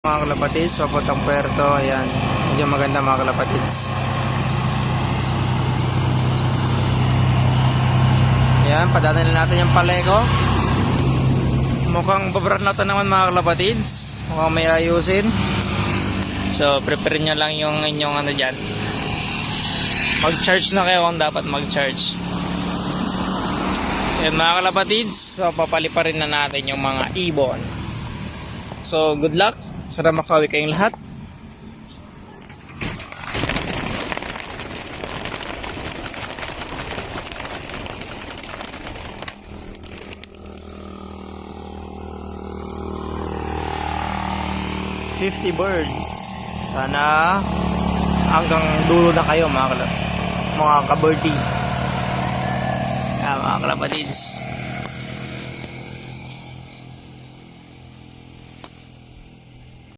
Mga kalapatids, papuntang Puerto. Ayan, medyo maganda mga kalapatids. Ayan, padaanan na natin yung Paleco. Mukhang babrat na ito naman mga kalapatids. Mukhang may ayusin. So prepare nyo lang yung inyong ano dyan. Mag-charge na kayo kung dapat mag-charge. Ayan mga kalapatids, so papaliparin na natin yung mga ibon. So good luck. Sana makawi kayong lahat. $50 birds. Sana hanggang dulo na kayo mga ka-birdie. Mga kalapatids.